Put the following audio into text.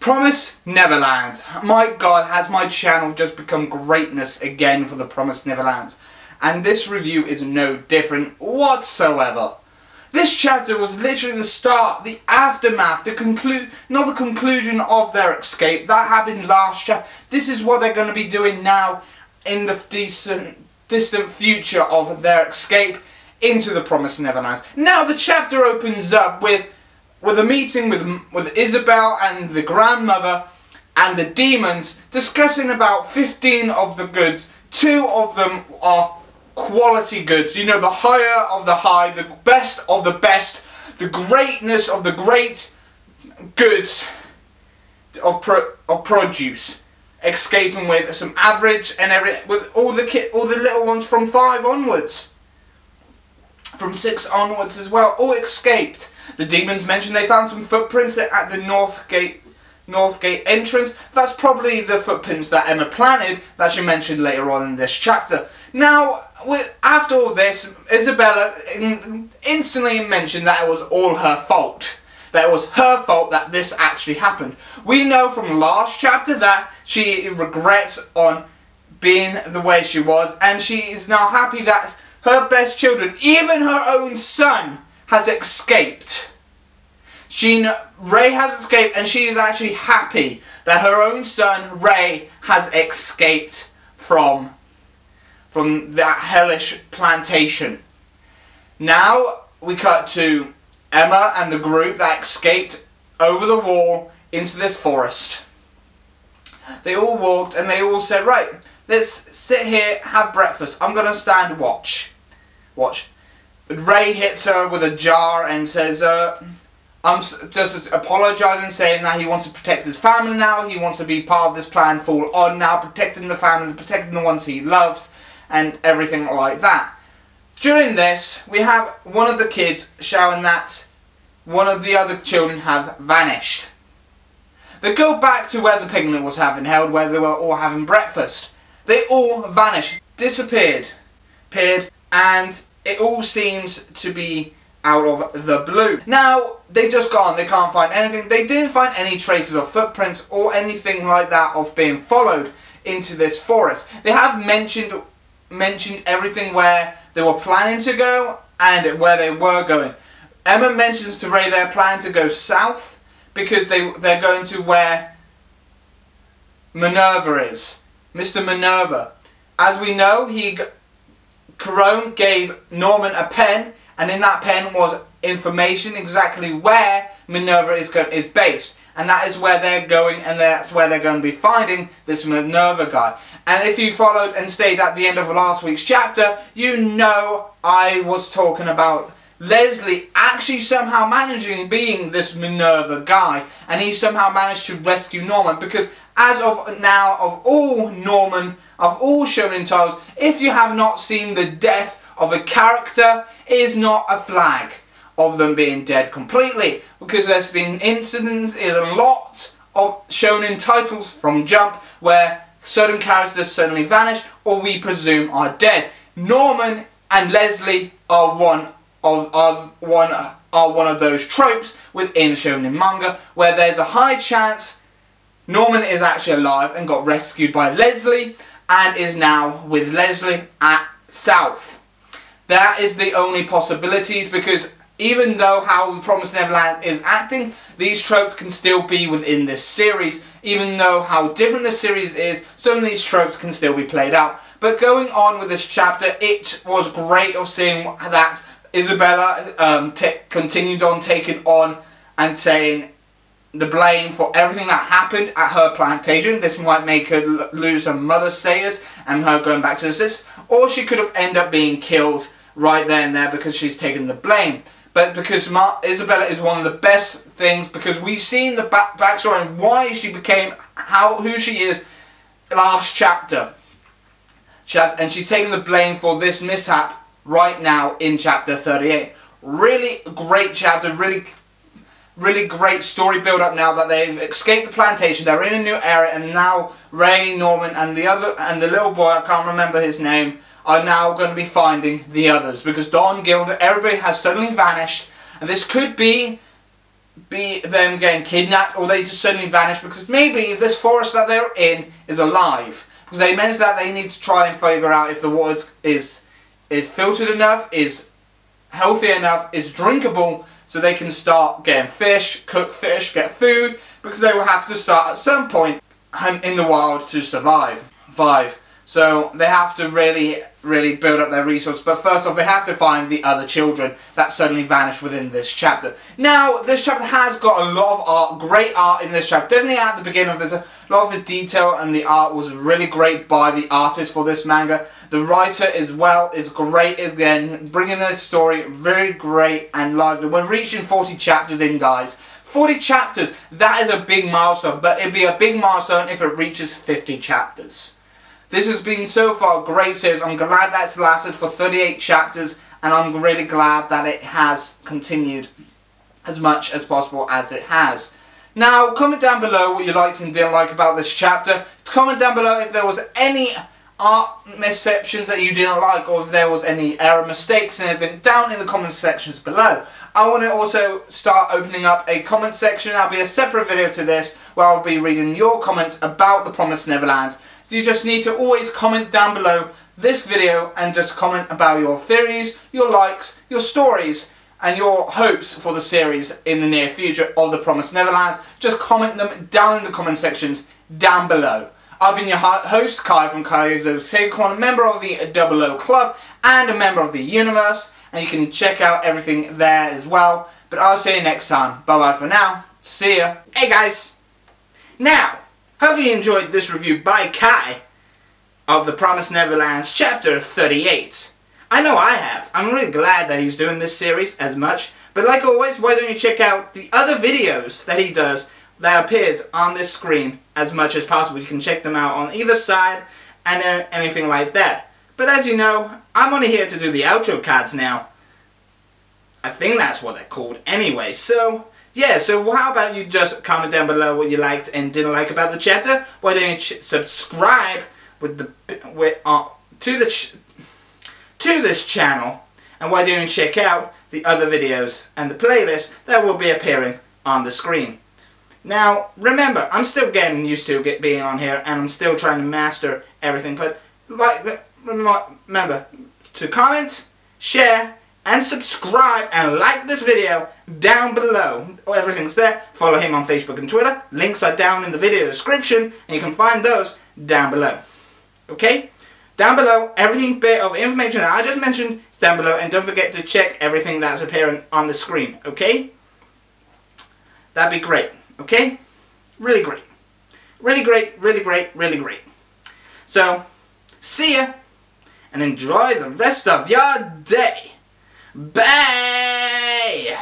Promised Neverland. My God, has my channel just become greatness again for the Promised Neverland. And this review is no different whatsoever. This chapter was literally the start, the aftermath, not the conclusion of their escape. That happened last chapter. This is what they're going to be doing now in the distant future of their escape into the Promised Neverland. Now the chapter opens up with a meeting with Isabella and the grandmother and the demons discussing about 15 of the goods. 2 of them are quality goods, you know, the higher of the high, the best of the best, the greatness of the great goods of produce, escaping with some average and with all the little ones from 5 onwards, from 6 onwards as well, all escaped. The demons mentioned they found some footprints at the North Gate entrance. That's probably the footprints that Emma planted that she mentioned later on in this chapter. Now, after all this, Isabella instantly mentioned that it was all her fault. That it was her fault that this actually happened. We know from last chapter that she regrets on being the way she was, and she is now happy that her best children, even her own son, has escaped. Ray has escaped, and she is actually happy that her own son, Ray, has escaped from that hellish plantation. Now we cut to Emma and the group that escaped over the wall into this forest. They all walked and they all said, right, let's sit here, have breakfast. I'm going to stand watch. But Ray hits her with a jar and says, I'm just apologising, saying that he wants to protect his family now. He wants to be part of this plan full on now, protecting the family, protecting the ones he loves, and everything like that. During this, we have one of the kids shouting that one of the other children have vanished. They go back to where the picnic was having held, where they were all having breakfast. They all vanished, disappeared, and it all seems to be out of the blue. Now, they just gone, they can't find anything. They didn't find any traces of footprints or anything like that of being followed into this forest. They have mentioned everything where they were planning to go and where they were going. Emma mentions to Ray they're planning to go south because they're going to where Minerva is. Mr. Minerva. As we know, Corone gave Norman a pen, and in that pen was information exactly where Minerva is based. And that is where they're going, and that's where they're going to be finding this Minerva guy. And if you followed and stayed at the end of last week's chapter, you know I was talking about Leslie actually somehow managing being this Minerva guy. And he somehow managed to rescue Norman, because as of now, of all shonen titles, if you have not seen the death of a character, it is not a flag of them being dead completely, because there's been incidents in a lot of shonen titles from Jump where certain characters suddenly vanish or we presume are dead. Norman and Leslie are one of those tropes within shonen manga where there's a high chance Norman is actually alive and got rescued by Leslie and is now with Leslie at South. That is the only possibilities, because even though how Promised Neverland is acting, these tropes can still be within this series. Even though how different the series is, some of these tropes can still be played out. But going on with this chapter, it was great of seeing that Isabella continued on taking on and saying the blame for everything that happened at her plantation. This might make her lose her mother status and her going back to the sis, or she could have ended up being killed right there and there because she's taken the blame. But because Isabella is one of the best things, because we've seen the backstory and why she became who she is last chapter. And she's taking the blame for this mishap right now in chapter 38. Really great chapter, really great story build up now that they've escaped the plantation, they're in a new area, and now Ray, Norman and the little boy, I can't remember his name, are now going to be finding the others, because Don, Gilda, everybody has suddenly vanished, and this could be be them getting kidnapped, or they just suddenly vanish, because maybe this forest that they're in is alive. Because they mentioned that they need to try and figure out if the water is filtered enough, is healthy enough, is drinkable, so they can start getting fish, cook fish, get food, because they will have to start at some point in the wild to survive. So they have to really build up their resources. But first off, they have to find the other children that suddenly vanished within this chapter. Now, this chapter has got a lot of art, great art in this chapter. Definitely at the beginning, there's a lot of the detail, and the art was really great by the artist for this manga. The writer as well is great again, bringing this story very great and lively. We're reaching 40 chapters in, guys. 40 chapters, that is a big milestone, but it'd be a big milestone if it reaches 50 chapters. This has been so far a great series. I'm glad that's lasted for 38 chapters, and I'm really glad that it has continued as much as possible as it has. Now, comment down below what you liked and didn't like about this chapter. Comment down below if there was any art misceptions that you didn't like, or if there was any error mistakes and anything, down in the comment sections below. I want to also start opening up a comment section. That'll be a separate video to this, where I'll be reading your comments about the Promised Neverland. You just need to always comment down below this video and just comment about your theories, your likes, your stories, and your hopes for the series in the near future of the Promised Neverland. Just comment them down in the comment sections down below. I've been your host, Kai from Kai's Otaku, a member of the 00 Club and a member of the universe, and you can check out everything there as well. But I'll see you next time. Bye bye for now. See ya. Hey guys! Now, hope you enjoyed this review by Kai of the Promised Neverland's chapter 38. I know I have. I'm really glad that he's doing this series as much. But like always, why don't you check out the other videos that he does that appears on this screen as much as possible. You can check them out on either side and anything like that. But as you know, I'm only here to do the outro cards now. I think that's what they're called anyway. So yeah, so how about you just comment down below what you liked and didn't like about the chapter? Why don't you subscribe to this channel, and why don't you check out the other videos and the playlist that will be appearing on the screen. Now, remember, I'm still getting used to being on here, and I'm still trying to master everything, but remember to comment, share, and subscribe, and like this video down below. Everything's there. Follow him on Facebook and Twitter. Links are down in the video description, and you can find those down below. Okay? Down below, every bit of information that I just mentioned is down below, and don't forget to check everything that's appearing on the screen. Okay? That'd be great. Okay? Really great. Really great, really great, really great. So, see ya, and enjoy the rest of your day. Bye!